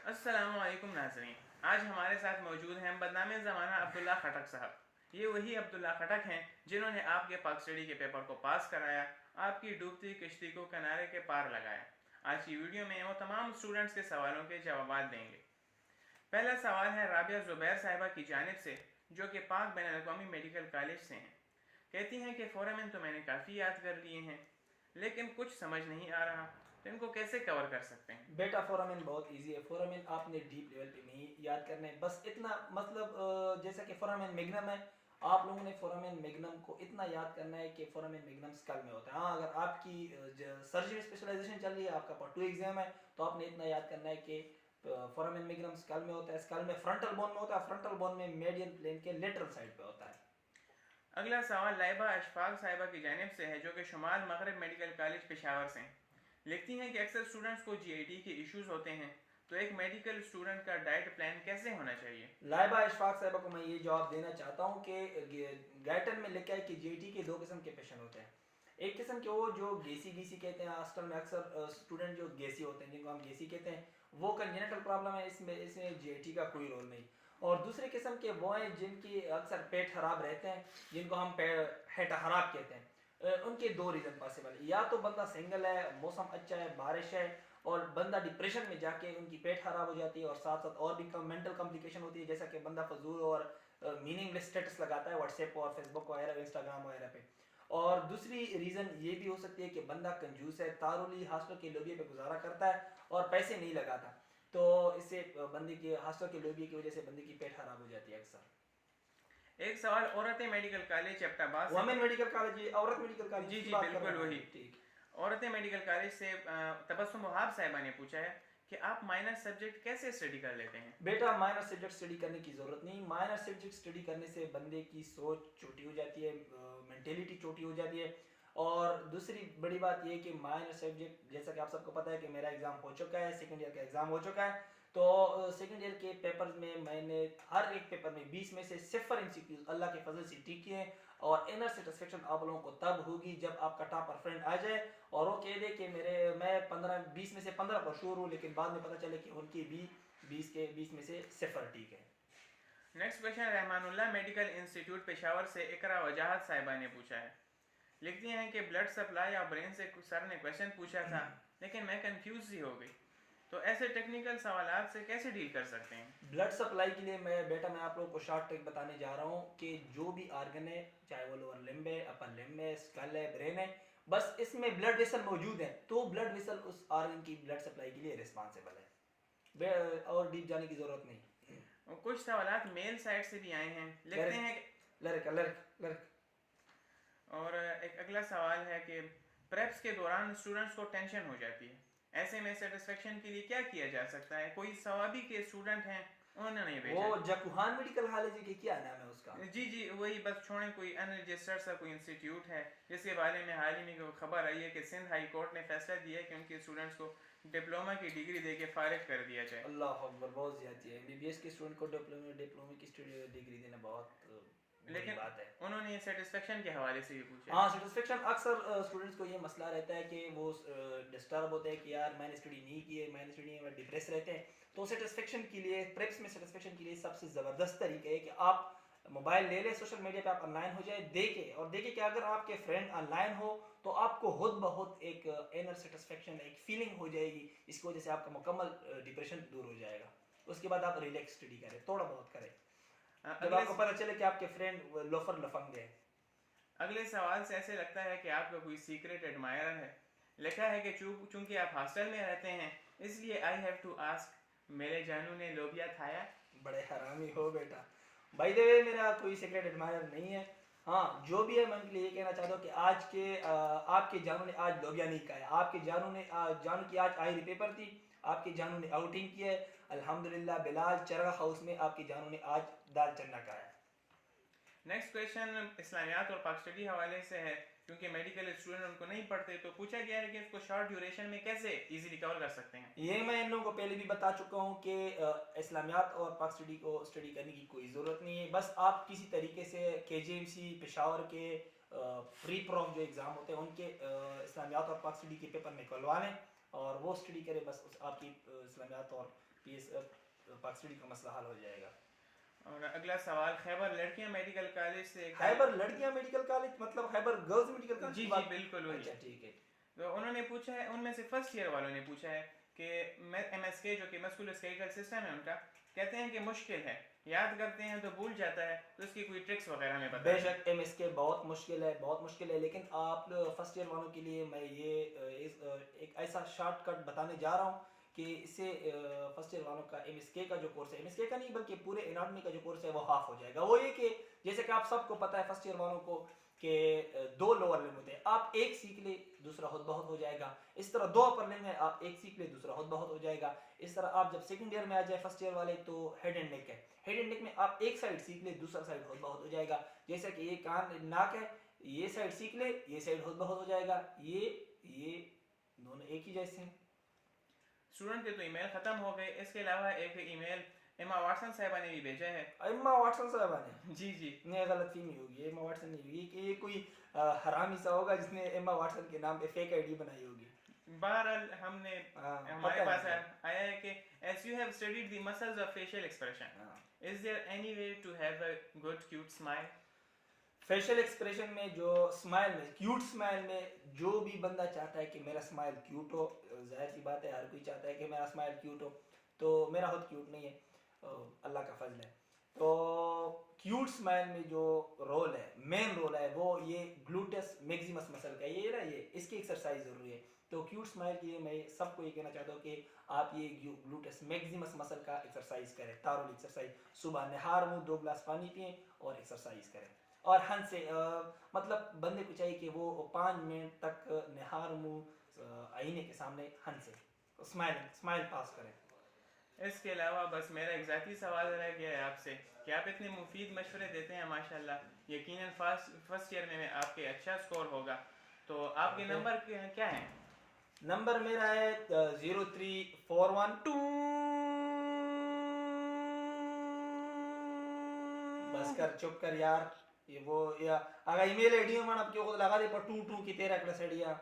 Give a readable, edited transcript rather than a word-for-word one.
अस्सलामु अलैकुम नाज़रीन। आज हमारे साथ मौजूद हैं बदनाम ज़माना अब्दुल्ला खटक साहब। ये वही अब्दुल्ला खटक हैं जिन्होंने आपके पाक स्टडी के पेपर को पास कराया, आपकी डूबती किश्ती को किनारे के पार लगाया। आज की वीडियो में वो तमाम स्टूडेंट्स के सवालों के जवाब देंगे। पहला सवाल है राबिया ज़ुबैर साहिबा की जानिब से, जो कि पाक बैनुल अक़वामी मेडिकल कॉलेज से हैं। कहती हैं कि फोरामेन तो मैंने काफ़ी याद कर लिए हैं, लेकिन कुछ समझ नहीं आ रहा, तो इनको कैसे कवर कर सकते हैं? बेटा फोरामेन बहुत इजी है। फोरामेन आपने डीप लेवल पे नहीं याद करना है, बस इतना मतलब जैसा कि फोरामेन मैग्नम है, आप लोगों ने फोरामेन मैग्नम को इतना याद करना है कि फोरामेन मैग्नम स्कल में होता है। हाँ, अगर आपकी सर्जरी स्पेशलाइजेशन चल रही है, आपका पार्ट 2 एग्जाम है, तो आपने इतना याद करना है कि फोरामेन मैग्नम स्कल में होता है। स्कल में फ्रंटल बोन में होता है, फ्रंटल बोन में मेडियन प्लेन के लेटरल साइड पे होता है। अगला सवाल लाइबा अशफाक साहिबा की जानिब से है, जो कि शुमाल मगरब मेडिकल कॉलेज पेशावर से हैं। लिखती हैं कि अक्सर स्टूडेंट्स को जीआईटी के इश्यूज होते हैं, तो एक मेडिकल स्टूडेंट का डाइट प्लान कैसे होना चाहिए? लाइबा इशफाक साहिबा को मैं ये जवाब देना चाहता हूँ कि गाइटन में लिखा है कि जीटी के दो किस्म के पेशेंट होते हैं। एक किस्म के वो जो गेसी गीसी कहते हैं, हॉस्टल में अक्सर स्टूडेंट जो गेसी होते हैं, जिनको हम गेसी कहते हैं, वो कंजेनिटल प्रॉब्लम है, इसमें जीटी का कोई रोल नहीं। और दूसरे किस्म के वो हैं जिनकी अक्सर पेट खराब रहते हैं, जिनको हम पेट खराब कहते हैं। उनके दो रीज़न पॉसिबल है। या तो बंदा सिंगल है, मौसम अच्छा है, बारिश है, और बंदा डिप्रेशन में जाके उनकी पेट खराब हो जाती है, और साथ साथ और भी मेंटल कॉम्प्लिकेशन होती है, जैसा कि बंदा फजूल और मीनिंगलेस स्टेटस लगाता है व्हाट्सएप और फेसबुक वगैरह, इंस्टाग्राम वगैरह पे। और दूसरी रीज़न ये भी हो सकती है कि बंदा कंजूस है, तारुली हॉस्टल के लोबिया पे गुजारा करता है और पैसे नहीं लगाता, तो इससे बंदे की हॉस्टल के लोबिया की वजह से बंदे की पेट खराब हो जाती है अक्सर। एक सवाल औरतें मेडिकल कॉलेज एबटाबाद से। वमेन मेडिकल कॉलेज, औरत मेडिकल कॉलेज जी की जी बात कर बिल्कुल रहे वही। हैं, ठीक। औरतें मेडिकल कॉलेज से तबस्सुम वहाब साहिबा ने पूछा है कि आप माइनर सब्जेक्ट कैसे स्टडी कर लेते हैं? बेटा माइनर सब्जेक्ट स्टडी करने की ज़रूरत नहीं। माइनर सब्जेक्ट स्टडी करने से बंदे की सोच छोटी हो जाती है, मेंटेलिटी छोटी हो जाती है। और दूसरी बड़ी बात यह कि माइनर सब्जेक्ट, जैसा कि आप सबको पता है कि मेरा एग्ज़ाम हो चुका है, सेकेंड ईयर का एग्ज़ाम हो चुका है, तो सेकेंड ईयर के पेपर्स में मैंने हर एक पेपर में 20 में से 0 एमसीक्यूज अल्लाह के फजल से ठीक किए हैं। और इनर सेटिस्फेक्शन आप लोगों को तब होगी जब आपका टॉपर फ्रेंड आ जाए और वो कह दे कि मैं 15-20 में से 15 पर शोर हूँ, लेकिन बाद में पता चले कि उनकी भी 20 में से 0 ठीक है। Next question Rahmanullah medical institute Peshawar से इकरा वजाहत साहिबा ने पूछा है। लिखती हैं कि ब्लड सप्लाई या ब्रेन से सर ने क्वेश्चन पूछा था, लेकिन मैं कंफ्यूज ही हो गई, तो ऐसे टेक्निकल सवालात से कैसे डील कर सकते हैं? ब्लड सप्लाई के लिए मैं आप लोगों को शॉर्ट ट्रिक बताने जा रहा हूँ कि जो भी आर्गन है, चाहे वो लोअर लिम्ब है, अपर लिम्ब है, स्कल है, ब्रेन है, बस इसमें ब्लड वेसल मौजूद है, तो ब्लड वेसल उस आर्गन की ब्लड सप्लाई के लिए रिस्पॉन्सिबल है, और डीप जाने की जरूरत नहीं। और कुछ सवालात मेल साइड से भी आए हैं, लिखते हैं कि लड़का। और एक अगला सवाल है कि प्रेप्स के दौरान स्टूडेंट्स को टेंशन हो जाती है, ऐसे में सेटिस्फेक्शन के लिए क्या किया जा सकता है? कोई सवाबी के स्टूडेंट हैं, उन्होंने नहीं भेजा। वो जकुहान मेडिकल कॉलेज के क्या नाम है उसका? जी जी वही, बस छोड़ें। कोई अनरजिस्टर्ड सा कोई इंस्टीट्यूट है जिसके बारे में हाल ही में खबर आई है कि सिंध हाई कोर्ट ने फैसला दिया है कि उनके स्टूडेंट्स को डिप्लोमा की डिग्री देके फारिग कर दिया जाए। अल्लाह अकबर, बहुत ज्यादा है। एमबीबीएस के स्टूडेंट को डिप्लोमा की डिग्री देना बहुत लेकिन बात है। उन्होंने सेटिस्फेक्शन के हवाले से भी पूछा। हाँ, सेटिस्फेक्शन अक्सर स्टूडेंट्स को ये मसला रहता है कि वो डिस्टर्ब होते हैं कि यार मैंने स्टडी नहीं की है, मैंने स्टडी में डिप्रेस रहते हैं। तो सेटिस्फेक्शन के लिए, प्रेप्स में सेटिस्फेक्शन के लिए सबसे ज़बरदस्त तरीका है कि आप मोबाइल ले लें, सोशल मीडिया पे आप ऑनलाइन हो जाए, देखें कि अगर आपके फ्रेंड ऑनलाइन हो तो आपको खुद ब खुद एक इनर सेटिस्फेक्शन, एक फीलिंग हो जाएगी, इसकी वजह से आपका मुकम्मल डिप्रेशन दूर हो जाएगा। उसके बाद आप रिलैक्स स्टडी करें, थोड़ा बहुत करें, जब आपको पता चले कि आपके फ्रेंड लोफर लफंग है। अगले सवाल से ऐसे लगता है कि आपका कोई सीक्रेट एडमायरर है। लिखा है कि चूंकि आप हॉस्टल में रहते हैं, इसलिए आई हैव टू आस्क, मेरे जानू ने लोबिया खाया? बड़े हरामी हो बेटा। भाई दे मेरा कोई सीक्रेट एडमायर नहीं है। हाँ, जो भी है मैं उनके लिए ये कहना चाहता हूँ कि आपके जानू ने आज लोबिया नहीं खाया। आपके जानू की आज आखिरी पेपर थी, आपके जानू ने आउटिंग की है। अल्हम्दुलिल्लाह बिलाल चरगा हाउस में आपके जानू ने आज दाल चन्ना खाया। नेक्स्ट क्वेश्चन इस्लामियात और पाक स्टडी हवाले से है। क्योंकि मेडिकल स्टूडेंट उनको नहीं पढ़ते, तो पूछा गया है कि इसको शॉर्ट ड्यूरेशन में कैसे इजीली कवर कर सकते हैं। ये मैं इन लोगों को पहले भी बता चुका हूँ कि इस्लामियात और पाक स्टडी को स्टडी करने की कोई ज़रूरत नहीं है। बस आप किसी तरीके से KJMC पेशावर के प्री प्रोफ जो एग्ज़ाम होते हैं उनके इस्लामियात और पाक स्टडी के पेपर निकलवा लें और वो स्टडी करें, बस आपकी इस्लामियात और पीएस पाकस्टडी का मसला हल हो जाएगा। और अगला सवाल, खैबर लड़कियां मेडिकल कॉलेज से खैबर लड़कियां मेडिकल कॉलेज मतलब खैबर गर्ल्स मेडिकल कॉलेज जी की जी बात? बिल्कुल वही। अच्छा ठीक है। तो उन्होंने पूछा है, उनमें से फर्स्ट ईयर वालों ने पूछा है कि MSK जो कि मस्कुलोस्केलेटल सिस्टम है उनका, कहते हैं कि मुश्किल है, याद करते हैं तो भूल जाता है, तो इसकी कोई ट्रिक्स वगैरह हमें बताएं। बेशक MSK बहुत मुश्किल है, बहुत मुश्किल है, लेकिन आप फर्स्ट ईयर वालों के लिए मैं ये एक ऐसा शॉर्टकट बताने जा रहा हूँ कि इससे फर्स्ट ईयर वालों का MSK का जो कोर्स है, MSK का नहीं बल्कि पूरे एनाटॉमी का जो कोर्स है वो हाफ हो जाएगा। वो ये कि जैसे कि आप सबको पता है फर्स्ट ईयर वालों को कि दो लोअर लिम्ब होते हैं, आप एक सीख ले दूसरा खुद बहुत हो जाएगा। इस तरह दो अपर लिम्ब है, आप एक सीख ले दूसरा खुद बहुत हो जाएगा। इस तरह आप जब सेकंड ईयर में आ जाए फर्स्ट ईयर वाले तो हेड एंड नेक है, हेड एंड नेक में आप एक साइड सीख ले दूसरा साइड खुद बहुत हो जाएगा। जैसे कि ये कान नाक है, ये साइड सीख ले ये साइड खुद बहुत हो जाएगा। ये दोनों एक ही जैसे हैं। स्टूडेंट के तो ईमेल खत्म हो गए, इसके अलावा एक ईमेल एमा वाटसन साहिबा ने भी भेजा है। एम्मा वाटसन साहबा ने? जी जी नहीं, गलतफहमी होगी, एम्मा वाटसन नहीं होगी कि ये कोई हरामी सा होगा जिसने एम्मा वाटसन के नाम पे फेक आईडी बनाई होगी। बहरहाल हमने हमारे पता पास नहीं। आया है कि as you have studied the muscles of facial expression, is there any way to have a good cute smile? Facial expression में जो स्माइल में क्यूट स्माइल में जो भी बंदा चाहता है कि मेरा स्माइल क्यूट हो, जाहिर सी बात है हर कोई चाहता है कि मेरा स्माइल क्यूट हो, तो मेरा खुद क्यूट नहीं है, अल्लाह का फजल है। तो क्यूट स्माइल में जो रोल है, मेन रोल है वो ये ग्लूटस मैक्सिमस मसल का, ये ना ये इसकी एक्सरसाइज जरूरी है। तो क्यूट स्माइल के लिए मैं सबको ये कहना चाहता हूँ कि आप ये ग्लूटस मैक्सिमस मसल का एक्सरसाइज करें, तारुल एक्सरसाइज। सुबह नहार मुँह 2 गिलास पानी पिएं और एक्सरसाइज करें। और हंस से मतलब बंदे को चाहिए कि वो 5 मिनट तक नहार मुँह आईने के सामने हंसे, स्माइल पास करें। इसके अलावा बस मेरा एक ज़ाती सवाल रह गया है आपसे कि आप इतने मुफीद मशवरे देते हैं माशाल्लाह, यकीनन फर्स्ट ईयर में आपके अच्छा स्कोर होगा, तो आपके नंबर क्या हैं? नंबर मेरा है 03412। बस कर, चुप कर यार। ये वो या अगर ईमेल आईडी में मन अब क्यों लगा दे पर 22 की तेरा कड़ा सड़िया